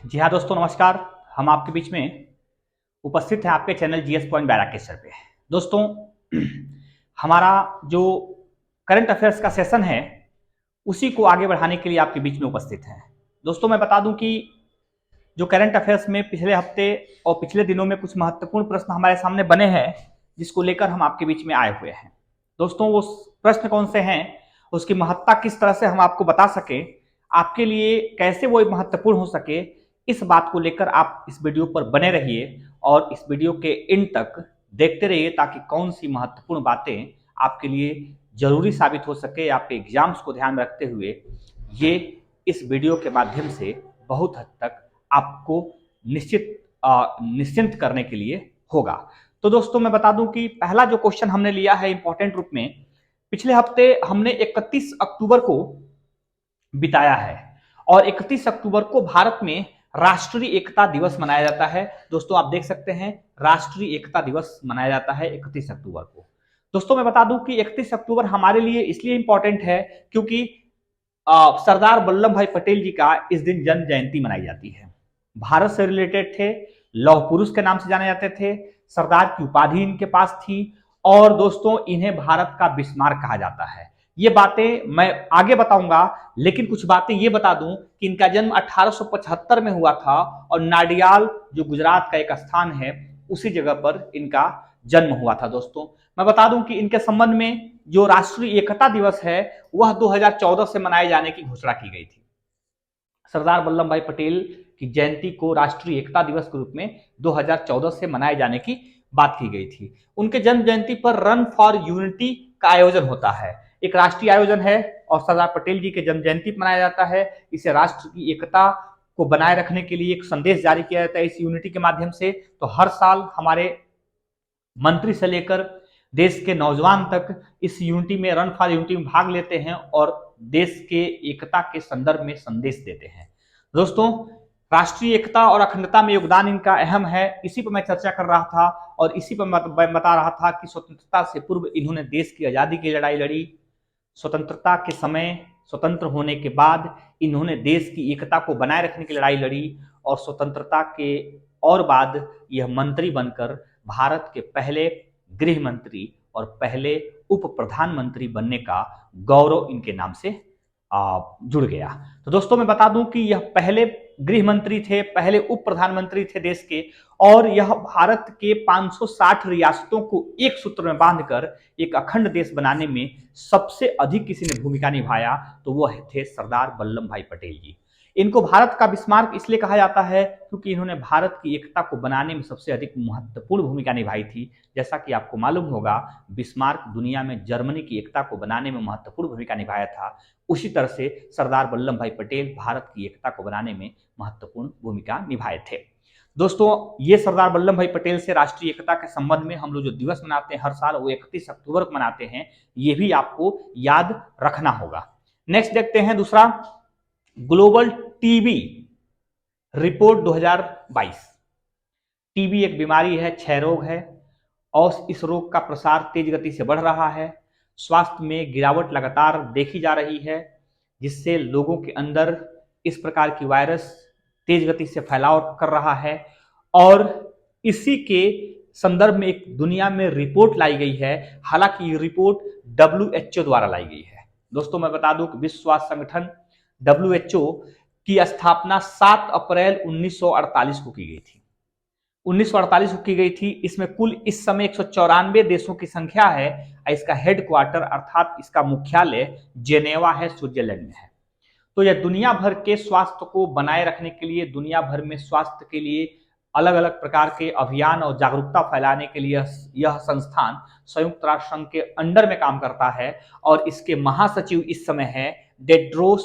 जी हाँ दोस्तों, नमस्कार। हम आपके बीच में उपस्थित हैं आपके चैनल जीएस पॉइंट बैराकेश्वर पे। दोस्तों, हमारा जो करंट अफेयर्स का सेशन है उसी को आगे बढ़ाने के लिए आपके बीच में उपस्थित हैं। दोस्तों, मैं बता दूं कि जो करंट अफेयर्स में पिछले हफ्ते और पिछले दिनों में कुछ महत्वपूर्ण प्रश्न हमारे सामने बने हैं, जिसको लेकर हम आपके बीच में आए हुए हैं। दोस्तों, वो प्रश्न कौन से हैं, उसकी महत्ता किस तरह से हम आपको बता सकें, आपके लिए कैसे वो महत्वपूर्ण हो सके, इस बात को लेकर आप इस वीडियो पर बने रहिए और इस वीडियो के एंड तक देखते रहिए, ताकि कौन सी महत्वपूर्ण बातें आपके लिए जरूरी साबित हो सके। आपके एग्जाम्स को ध्यान में रखते हुए ये इस वीडियो के माध्यम से बहुत हद तक आपको निश्चिंत करने के लिए होगा। तो दोस्तों, मैं बता दूं कि पहला जो क्वेश्चन हमने लिया है इंपॉर्टेंट रूप में, पिछले हफ्ते हमने 31 अक्टूबर को बिताया है और 31 अक्टूबर को भारत में राष्ट्रीय एकता दिवस मनाया जाता है। दोस्तों, आप देख सकते हैं राष्ट्रीय एकता दिवस मनाया जाता है 31 अक्टूबर को। दोस्तों, मैं बता दूं कि 31 अक्टूबर हमारे लिए इसलिए इंपॉर्टेंट है क्योंकि सरदार वल्लभ भाई पटेल जी का इस दिन जन्म जयंती मनाई जाती है। भारत से रिलेटेड थे, लौह पुरुष के नाम से जाने जाते थे, सरदार की उपाधि इनके पास थी और दोस्तों इन्हें भारत का बिस्मार्क कहा जाता है। ये बातें मैं आगे बताऊंगा, लेकिन कुछ बातें ये बता दूं कि इनका जन्म 1875 में हुआ था और नाडियाल जो गुजरात का एक स्थान है उसी जगह पर इनका जन्म हुआ था। दोस्तों, मैं बता दूं कि इनके संबंध में जो राष्ट्रीय एकता दिवस है वह 2014 से मनाए जाने की घोषणा की गई थी। सरदार वल्लभ भाई पटेल की जयंती को राष्ट्रीय एकता दिवस के रूप में 2014 से मनाए जाने की बात की गई थी। उनके जन्म जयंती पर रन फॉर यूनिटी का आयोजन होता है, एक राष्ट्रीय आयोजन है और सरदार पटेल जी के जन्म जयंती पर मनाया जाता है। इसे राष्ट्र की एकता को बनाए रखने के लिए एक संदेश जारी किया जाता है इस यूनिटी के माध्यम से। तो हर साल हमारे मंत्री से लेकर देश के नौजवान तक इस यूनिटी में, रन फॉर यूनिटी में भाग लेते हैं और देश के एकता के संदर्भ में संदेश देते हैं। दोस्तों, राष्ट्रीय एकता और अखंडता में योगदान इनका अहम है, इसी पर मैं चर्चा कर रहा था और इसी पर मैं बता रहा था कि स्वतंत्रता से पूर्व इन्होंने देश की आजादी की लड़ाई लड़ी, स्वतंत्रता के समय, स्वतंत्र होने के बाद इन्होंने देश की एकता को बनाए रखने की लड़ाई लड़ी और स्वतंत्रता के और बाद यह मंत्री बनकर भारत के पहले गृह मंत्री और पहले उप प्रधानमंत्री बनने का गौरव इनके नाम से जुड़ गया। तो दोस्तों, मैं बता दूं कि यह पहले गृह मंत्री थे, पहले उप प्रधानमंत्री थे देश के, और यह भारत के 560 रियासतों को एक सूत्र में बांधकर एक अखंड देश बनाने में सबसे अधिक किसी ने भूमिका निभाया तो वह थे सरदार वल्लभ भाई पटेल जी। इनको भारत का बिस्मार्क इसलिए कहा जाता है क्योंकि इन्होंने भारत की एकता को बनाने में सबसे अधिक महत्वपूर्ण भूमिका निभाई थी। जैसा कि आपको मालूम होगा, बिस्मार्क दुनिया में जर्मनी की एकता को बनाने में महत्वपूर्ण भूमिका निभाया था, उसी तरह से सरदार वल्लभ भाई पटेल भारत की एकता को बनाने में महत्वपूर्ण भूमिका निभाए थे। दोस्तों, ये सरदार वल्लभ भाई पटेल से राष्ट्रीय एकता के संबंध में हम लोग जो दिवस मनाते हैं हर साल, वो 31 अक्टूबर को मनाते हैं, ये भी आपको याद रखना होगा। नेक्स्ट देखते हैं दूसरा, ग्लोबल टीबी रिपोर्ट 2022। टीबी एक बीमारी है, क्षय रोग है और इस रोग का प्रसार तेज गति से बढ़ रहा है। स्वास्थ्य में गिरावट लगातार देखी जा रही है, जिससे लोगों के अंदर इस प्रकार की वायरस तेज गति से फैलाव कर रहा है और इसी के संदर्भ में एक दुनिया में रिपोर्ट लाई गई है। हालांकि ये रिपोर्ट WHO द्वारा लाई गई है। दोस्तों, मैं बता दूं कि विश्व स्वास्थ्य संगठन WHO की स्थापना 7 अप्रैल 1948 को की गई थी। 1948 को की गई थी। इसमें कुल इस समय 194 देशों की संख्या है। इसका हेडक्वार्टर अर्थात इसका मुख्यालय जेनेवा है, स्विट्जरलैंड में है। तो यह दुनिया भर के स्वास्थ्य को बनाए रखने के लिए, दुनिया भर में स्वास्थ्य के लिए अलग अलग प्रकार के अभियान और जागरूकता फैलाने के लिए यह संस्थान संयुक्त राष्ट्र संघ के अंडर में काम करता है और इसके महासचिव इस समय है टेड्रोस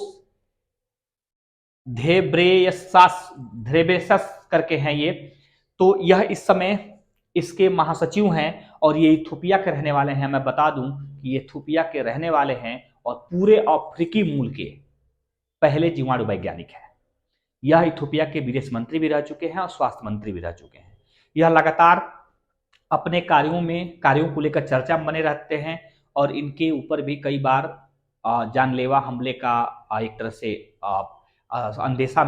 घेब्रेयेसस करके हैं ये। तो यह इस समय इसके महासचिव हैं और ये इथोपिया के रहने वाले हैं। मैं बता दूं कि ये इथोपिया के रहने वाले हैं और पूरे अफ्रीकी मूल के पहले जीवाणु वैज्ञानिक हैं। यह इथोपिया के विदेश मंत्री भी रह चुके हैं और स्वास्थ्य मंत्री भी रह चुके हैं। यह लगातार अपने कार्यों को लेकर चर्चा में बने रहते हैं और इनके ऊपर भी कई बार जानलेवा हमले का एक तरह से अंदेशा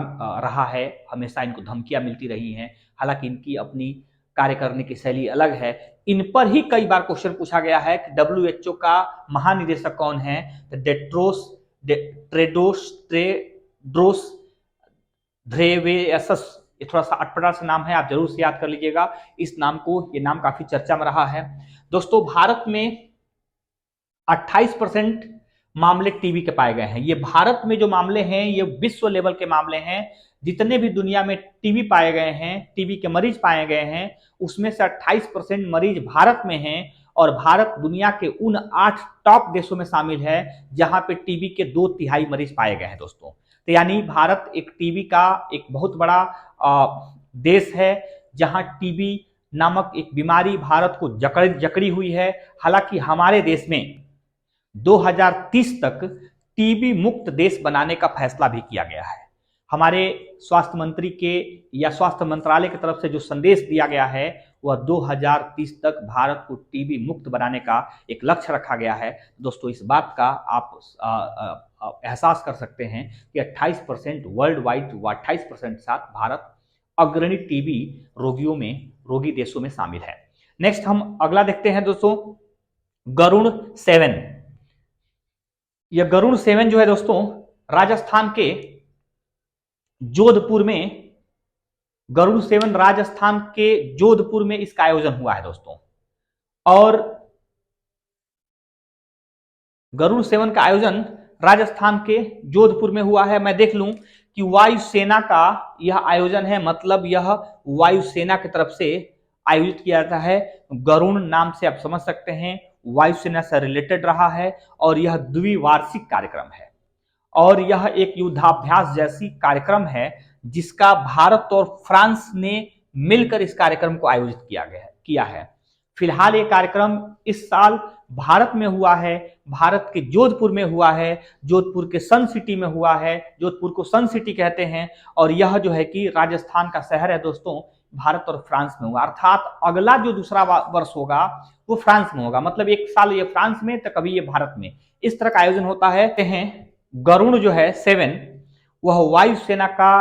रहा है, हमेशा इनको धमकियां मिलती रही हैं। हालांकि इनकी अपनी कार्य करने की शैली अलग है। इन पर ही कई बार क्वेश्चन पूछा गया है कि WHO का महानिदेशक कौन है? ट्रेडोस ट्रेड्रोस ध्रेवेयसस। ये थोड़ा सा अटपटा सा नाम है, आप जरूर से याद कर लीजिएगा इस नाम को। ये नाम काफी चर्चा में रहा है दोस्तों। भारत में 28% मामले टीबी के पाए गए हैं। ये भारत में जो मामले हैं ये विश्व लेवल के मामले हैं। जितने भी दुनिया में टीबी पाए गए हैं, टीबी के मरीज पाए गए हैं, उसमें से 28% मरीज भारत में हैं। और भारत दुनिया के उन 8 टॉप देशों में शामिल है जहां पे टीबी के 2/3 मरीज पाए गए हैं दोस्तों। तो यानी भारत एक टीबी का एक बहुत बड़ा देश है, जहां टीबी नामक एक बीमारी भारत को जकड़ी हुई है। हालांकि हमारे देश में 2030 तक टीबी मुक्त देश बनाने का फैसला भी किया गया है। हमारे स्वास्थ्य मंत्री के या स्वास्थ्य मंत्रालय की तरफ से जो संदेश दिया गया है वह 2030 तक भारत को टीबी मुक्त बनाने का एक लक्ष्य रखा गया है। दोस्तों इस बात का आप एहसास कर सकते हैं कि 28% वर्ल्ड वाइड व 28% साथ भारत अग्रणी टीबी रोगी देशों में शामिल है। नेक्स्ट हम अगला देखते हैं दोस्तों, गरुड़ 7। यह गरुड़ 7 जो है दोस्तों राजस्थान के जोधपुर में, गरुड़ 7 राजस्थान के जोधपुर में इसका आयोजन हुआ है दोस्तों। और गरुड़ 7 का आयोजन राजस्थान के जोधपुर में हुआ है। मैं देख लूं कि वायुसेना का यह आयोजन है, मतलब यह वायुसेना की तरफ से आयोजित किया जाता है। गरुड़ नाम से आप समझ सकते हैं वायुसेना से रिलेटेड रहा है और यह द्विवार्षिक कार्यक्रम है। और यह एक युद्धाभ्यास जैसी कार्यक्रम है जिसका भारत और फ्रांस ने मिलकर इस कार्यक्रम को आयोजित किया है। फिलहाल ये कार्यक्रम इस साल भारत में हुआ है, भारत के जोधपुर में हुआ है, जोधपुर के सन सिटी में हुआ है। जोधपुर को सन सिटी कहते हैं और यह जो है कि राजस्थान का शहर है दोस्तों, भारत और फ्रांस में हुआ। अर्थात अगला जो दूसरा वर्ष होगा वो फ्रांस में होगा, मतलब एक साल ये फ्रांस में तो कभी ये भारत में, इस तरह का आयोजन होता है। गरुड़ जो है 7 वह वायुसेना का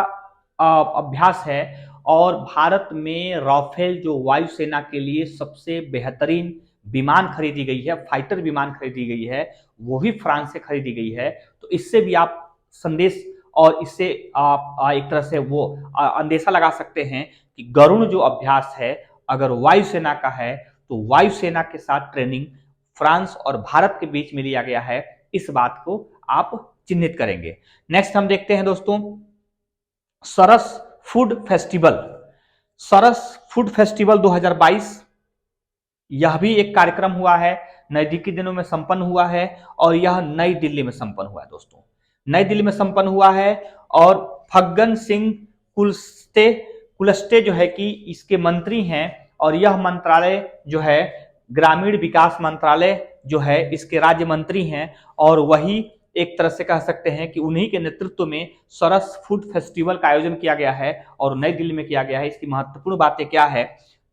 अभ्यास है और भारत में राफेल जो वायुसेना के लिए सबसे बेहतरीन विमान खरीदी गई है, फाइटर विमान खरीदी गई है, वो भी फ्रांस से खरीदी गई है। तो इससे भी आप संदेश और इससे आप एक तरह से वो अंदेशा लगा सकते हैं कि गरुड़ जो अभ्यास है अगर वायुसेना का है तो वायुसेना के साथ ट्रेनिंग फ्रांस और भारत के बीच में लिया गया है। इस बात को आप चिन्हित करेंगे। नेक्स्ट हम देखते हैं दोस्तों सरस फूड फेस्टिवल। सरस फूड फेस्टिवल 2022 यह भी एक कार्यक्रम हुआ है, नजदीकी दिनों में संपन्न हुआ है और यह नई दिल्ली में संपन्न हुआ है दोस्तों। नई दिल्ली में संपन्न हुआ है और फग्गन सिंह कुलस्ते जो है कि इसके मंत्री हैं और यह मंत्रालय जो है ग्रामीण विकास मंत्रालय जो है इसके राज्य मंत्री हैं और वही एक तरह से कह सकते हैं कि उन्हीं के नेतृत्व में सरस फूड फेस्टिवल का आयोजन किया गया है और नई दिल्ली में किया गया है। इसकी महत्वपूर्ण बातें क्या है?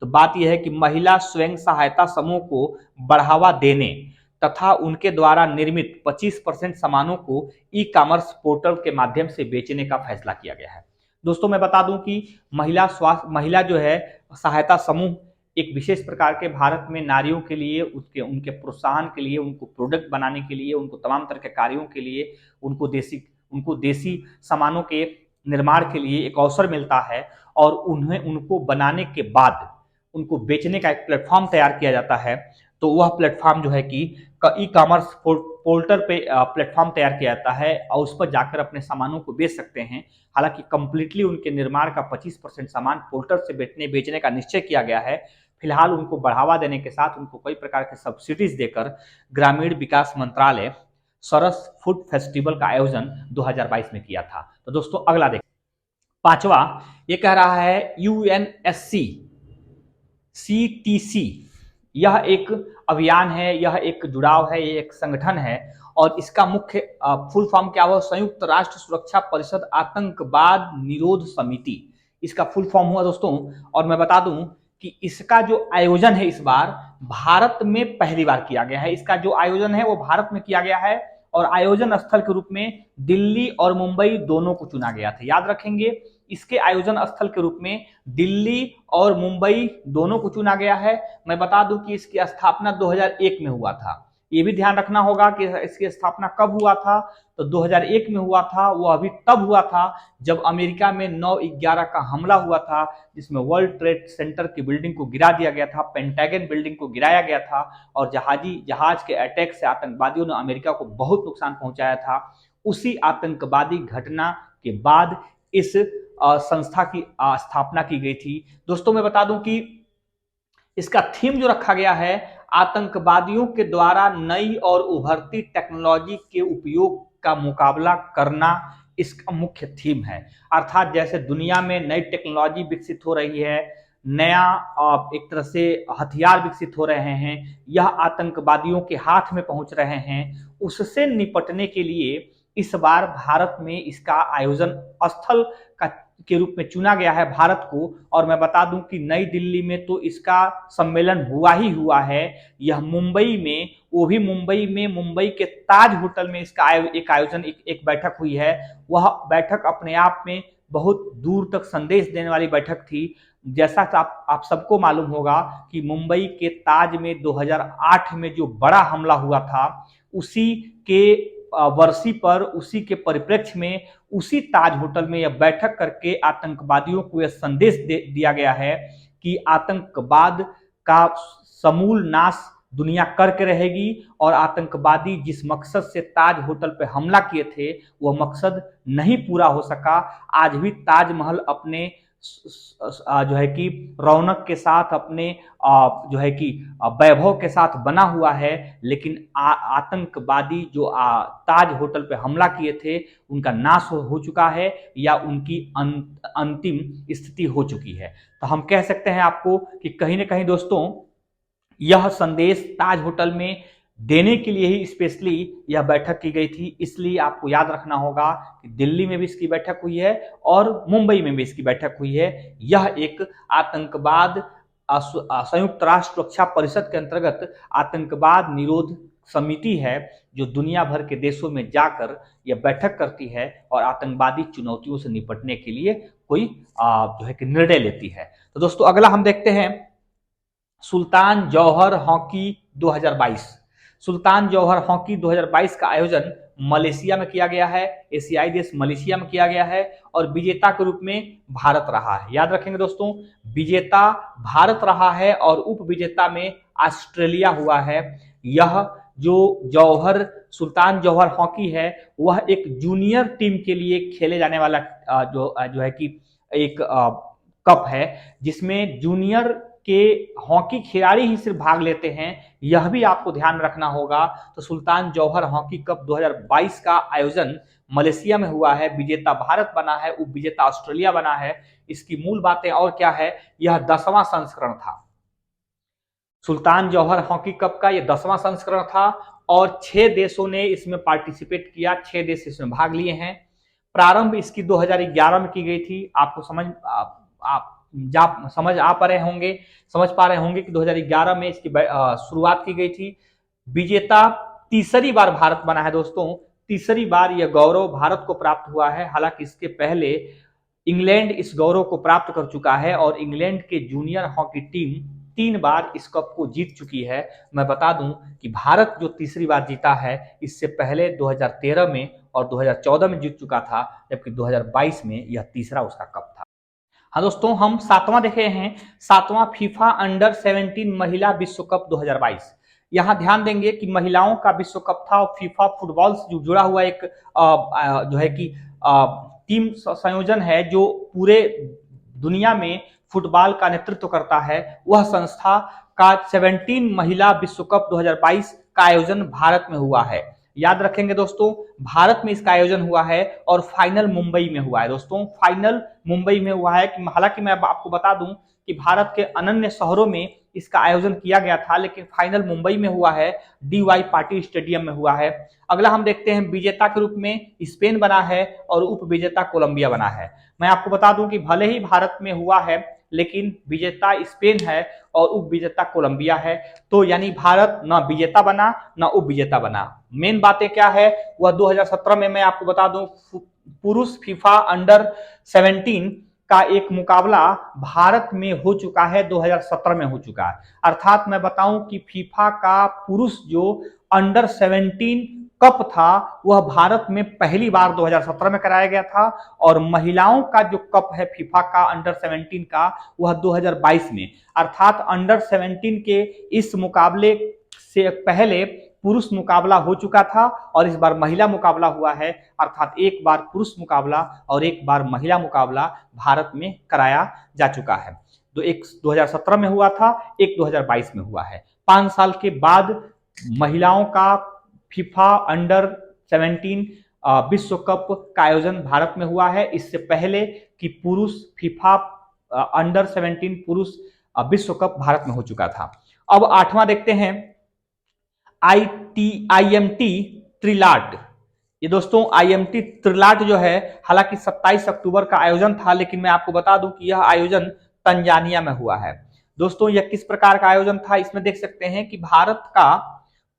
तो बात यह है कि महिला स्वयं सहायता समूह को बढ़ावा देने तथा उनके द्वारा निर्मित 25% सामानों को ई-कॉमर्स पोर्टल के माध्यम से बेचने का फैसला किया गया है। दोस्तों मैं बता दूं कि महिला जो है सहायता समूह एक विशेष प्रकार के भारत में नारियों के लिए उनके प्रोत्साहन के लिए, उनको प्रोडक्ट बनाने के लिए, उनको तमाम तरह के कार्यों के लिए, उनको देसी सामानों के निर्माण के लिए एक अवसर मिलता है और उनको बनाने के बाद उनको बेचने का एक प्लेटफॉर्म तैयार किया जाता है। तो वह प्लेटफॉर्म जो है कि ई कॉमर्स पोर्टल पे प्लेटफॉर्म तैयार किया जाता है और उस पर जाकर अपने सामानों को बेच सकते हैं। हालांकि कंप्लीटली उनके निर्माण का 25% सामान पोर्टल से बेचने का निश्चय किया गया है। फिलहाल उनको बढ़ावा देने के साथ उनको कई प्रकार के सब्सिडीज देकर ग्रामीण विकास मंत्रालय सरस फूड फेस्टिवल का आयोजन 2022 में किया था। तो दोस्तों अगला देखें, पांचवा ये कह रहा है UNSC CTC। यह एक अभियान है, यह एक जुड़ाव है, यह एक संगठन है और इसका मुख्य फुल फॉर्म क्या हुआ? संयुक्त राष्ट्र सुरक्षा परिषद आतंकवाद निरोध समिति, इसका फुल फॉर्म हुआ दोस्तों। और मैं बता दूं कि इसका जो आयोजन है इस बार भारत में पहली बार किया गया है। इसका जो आयोजन है वो भारत में किया गया है और आयोजन स्थल के रूप में दिल्ली और मुंबई दोनों को चुना गया था। याद रखेंगे, इसके आयोजन स्थल के रूप में दिल्ली और मुंबई दोनों को चुना गया है। मैं बता दूं कि इसकी स्थापना 2001 में हुआ था। ये भी ध्यान रखना होगा कि इसकी स्थापना कब हुआ था, तो 2001 में हुआ था। वो अभी तब हुआ था जब अमेरिका में 9/11 का हमला हुआ था, जिसमें वर्ल्ड ट्रेड सेंटर की बिल्डिंग को गिरा दिया गया था, पेंटागन बिल्डिंग को गिराया गया था और जहाज के अटैक से आतंकवादियों ने अमेरिका को बहुत नुकसान पहुंचाया था। उसी आतंकवादी घटना के बाद इस संस्था की स्थापना की गई थी। दोस्तों मैं बता दूं कि इसका थीम जो रखा गया है, आतंकवादियों के द्वारा नई और उभरती टेक्नोलॉजी के उपयोग का मुकाबला करना इसका मुख्य थीम है। अर्थात जैसे दुनिया में नई टेक्नोलॉजी विकसित हो रही है, नया एक तरह से हथियार विकसित हो रहे हैं, यह आतंकवादियों के हाथ में पहुंच रहे हैं, उससे निपटने के लिए इस बार भारत में इसका आयोजन स्थल के रूप में चुना गया है भारत को। और मैं बता दूं कि नई दिल्ली में तो इसका सम्मेलन हुआ ही हुआ है। यह मुंबई में, वो भी मुंबई में, मुंबई के ताज होटल में इसका एक आयोजन, एक बैठक हुई है। वह बैठक अपने आप में बहुत दूर तक संदेश देने वाली बैठक थी। जैसा कि आप सबको मालूम होगा कि मुंबई के ताज में 2008 में जो बड़ा हमला हुआ था, उसी के वर्षी पर, उसी के परिप्रेक्ष्य में, उसी ताज होटल में यह बैठक करके आतंकवादियों को यह संदेश दिया गया है कि आतंकवाद का समूल नाश दुनिया करके रहेगी और आतंकवादी जिस मकसद से ताज होटल पर हमला किए थे वह मकसद नहीं पूरा हो सका। आज भी ताजमहल अपने जो है कि रौनक के साथ, अपने जो है कि वैभव के साथ बना हुआ है, लेकिन आतंकवादी जो ताज होटल पे हमला किए थे उनका नाश हो चुका है या उनकी अंतिम स्थिति हो चुकी है। तो हम कह सकते हैं आपको कि कहीं ना कहीं दोस्तों यह संदेश ताज होटल में देने के लिए ही स्पेशली यह बैठक की गई थी। इसलिए आपको याद रखना होगा कि दिल्ली में भी इसकी बैठक हुई है और मुंबई में भी इसकी बैठक हुई है। यह एक आतंकवाद संयुक्त राष्ट्र सुरक्षा परिषद के अंतर्गत आतंकवाद निरोध समिति है, जो दुनिया भर के देशों में जाकर यह बैठक करती है और आतंकवादी चुनौतियों से निपटने के लिए कोई जो है कि निर्णय लेती है। तो दोस्तों अगला हम देखते हैं सुल्तान जौहर हॉकी 2022। सुल्तान जौहर हॉकी 2022 का आयोजन मलेशिया में किया गया है, एशियाई देश मलेशिया में किया गया है और विजेता के रूप में भारत रहा है। याद रखेंगे दोस्तों, विजेता भारत रहा है और उप विजेता में ऑस्ट्रेलिया हुआ है। यह जो सुल्तान जौहर हॉकी है वह एक जूनियर टीम के लिए खेले जाने वाला जो है कि एक कप है, जिसमें जूनियर के हॉकी खिलाड़ी ही सिर्फ भाग लेते हैं। यह भी आपको ध्यान रखना होगा। तो सुल्तान जौहर हॉकी कप 2022 का आयोजन मलेशिया में हुआ है, विजेता भारत बना है, उप विजेता ऑस्ट्रेलिया बना है। इसकी मूल बातें और क्या है, यह 10वां संस्करण था। सुल्तान जौहर हॉकी कप का यह 10वां संस्करण था और 6 देशों ने इसमें पार्टिसिपेट किया, 6 देश इसमें भाग लिए हैं। प्रारंभ इसकी 2011 में की गई थी। आपको समझ पा रहे होंगे कि 2011 में इसकी शुरुआत की गई थी। विजेता तीसरी बार भारत बना है दोस्तों, तीसरी बार यह गौरव भारत को प्राप्त हुआ है। हालांकि इसके पहले इंग्लैंड इस गौरव को प्राप्त कर चुका है और इंग्लैंड के जूनियर हॉकी टीम 3 बार इस कप को जीत चुकी है। मैं बता दूं कि भारत जो तीसरी बार जीता है, इससे पहले 2013 में और 2014 में जीत चुका था, जबकि 2022 में यह तीसरा उसका कप था। हाँ दोस्तों, हम 7वां देख रहे हैं, 7वां फीफा अंडर 17 महिला विश्व कप 2022। यहाँ ध्यान देंगे कि महिलाओं का विश्व कप था और फीफा फुटबॉल से जुड़ा हुआ एक जो है कि टीम संयोजन है जो पूरे दुनिया में फुटबॉल का नेतृत्व करता है। वह संस्था का 17 महिला विश्व कप 2022 का आयोजन भारत में हुआ है। याद रखेंगे दोस्तों, भारत में इसका आयोजन हुआ है और फाइनल मुंबई में हुआ है। दोस्तों फाइनल मुंबई में हुआ है। हालांकि मैं आपको बता दूं कि भारत के अन्य शहरों में इसका आयोजन किया गया था, लेकिन फाइनल मुंबई में हुआ है, DY पाटिल स्टेडियम में हुआ है। अगला हम देखते हैं, विजेता के रूप में स्पेन बना है और उप विजेता कोलंबिया बना है। मैं आपको बता दूं कि भले ही भारत में हुआ है, लेकिन विजेता स्पेन है और उप विजेता कोलंबिया है। तो यानी भारत ना विजेता बना ना उप विजेता बना। मेन बातें क्या है वह 2017 में मैं आपको बता दूं, पुरुष फीफा अंडर 17 का एक मुकाबला भारत में हो चुका है, 2017 में हो चुका है। अर्थात मैं बताऊं कि फीफा का पुरुष जो अंडर 17 कप था वह भारत में पहली बार 2017 में कराया गया था, और महिलाओं का जो कप है फीफा का अंडर 17 का वह 2022 में। अर्थात अंडर 17 के इस मुकाबले से पहले पुरुष मुकाबला हो चुका था और इस बार महिला मुकाबला हुआ है। अर्थात एक बार पुरुष मुकाबला और एक बार महिला मुकाबला भारत में कराया जा चुका है। तो एक 2017 में हुआ था, एक 2022 में हुआ है। 5 साल के बाद महिलाओं का फीफा अंडर 17 विश्व कप का आयोजन भारत में हुआ है। इससे पहले कि पुरुष फीफा अंडर 17 पुरुष विश्व कप भारत में हो चुका था। अब 8वां देखते हैं, IMT त्रिलाट। ये दोस्तों IMT त्रिलाट जो है, हालांकि 27 अक्टूबर का आयोजन था, लेकिन मैं आपको बता दूं कि यह आयोजन तंजानिया में हुआ है। दोस्तों यह किस प्रकार का आयोजन था, इसमें देख सकते हैं कि भारत का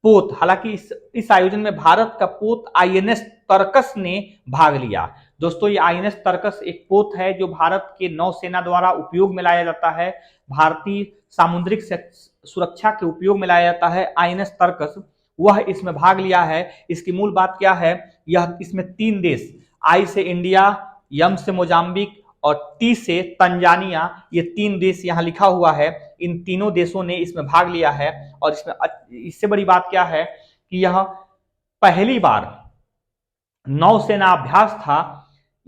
पोत, हालांकि इस आयोजन में भारत का पोत INS तरकस ने भाग लिया। दोस्तों ये INS तरकस एक पोत है जो भारत के नौसेना द्वारा उपयोग में लाया जाता है, भारतीय सामुद्रिक सुरक्षा के उपयोग में लाया जाता है। INS तरकस वह इसमें भाग लिया है। इसकी मूल बात क्या है, यह इसमें 3 देश, I से इंडिया, M से मोजाम्बिक और T से तंजानिया, ये 3 देश यहाँ लिखा हुआ है। इन तीनों देशों ने इसमें भाग लिया है और इसमें इससे बड़ी बात क्या है कि यह पहली बार नौसेना अभ्यास था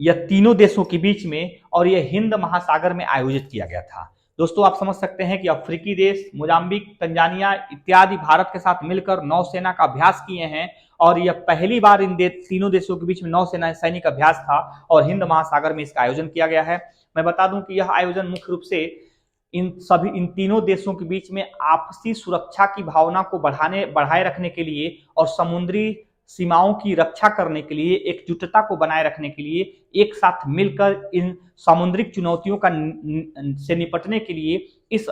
यह तीनों देशों के बीच में, और यह हिंद महासागर में आयोजित किया गया था। दोस्तों आप समझ सकते हैं कि अफ्रीकी देश मोजाम्बिक, तंजानिया इत्यादि भारत के साथ मिलकर नौसेना का अभ्यास किए हैं, और यह पहली बार इन तीनों देशों के बीच में नौसेना सैनिक अभ्यास था और हिंद महासागर में इसका आयोजन किया गया है। मैं बता दूं कि यह आयोजन मुख्य रूप से इन तीनों देशों के बीच में आपसी सुरक्षा की भावना को बढ़ाए रखने के लिए और समुद्री सीमाओं की रक्षा करने के लिए, एकजुटता को बनाए रखने के लिए, एक साथ मिलकर इन सामुद्रिक चुनौतियों से निपटने के लिए इस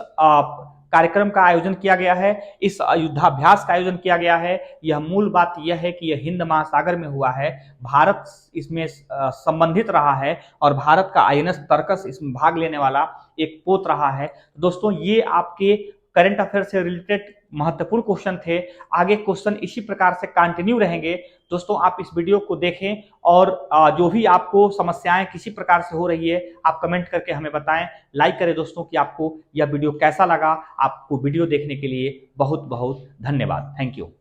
कार्यक्रम का आयोजन किया गया है, इस युद्धाभ्यास का आयोजन किया गया है। यह मूल बात यह है कि यह हिंद महासागर में हुआ है, भारत इसमें संबंधित रहा है और भारत का INS तरकस इसमें भाग लेने वाला एक पोत रहा है। दोस्तों ये आपके करंट अफेयर से रिलेटेड महत्वपूर्ण क्वेश्चन थे। आगे क्वेश्चन इसी प्रकार से कंटिन्यू रहेंगे। दोस्तों आप इस वीडियो को देखें और जो भी आपको समस्याएं किसी प्रकार से हो रही है आप कमेंट करके हमें बताएं। लाइक करें दोस्तों कि आपको यह वीडियो कैसा लगा। आपको वीडियो देखने के लिए बहुत बहुत धन्यवाद। Thank you.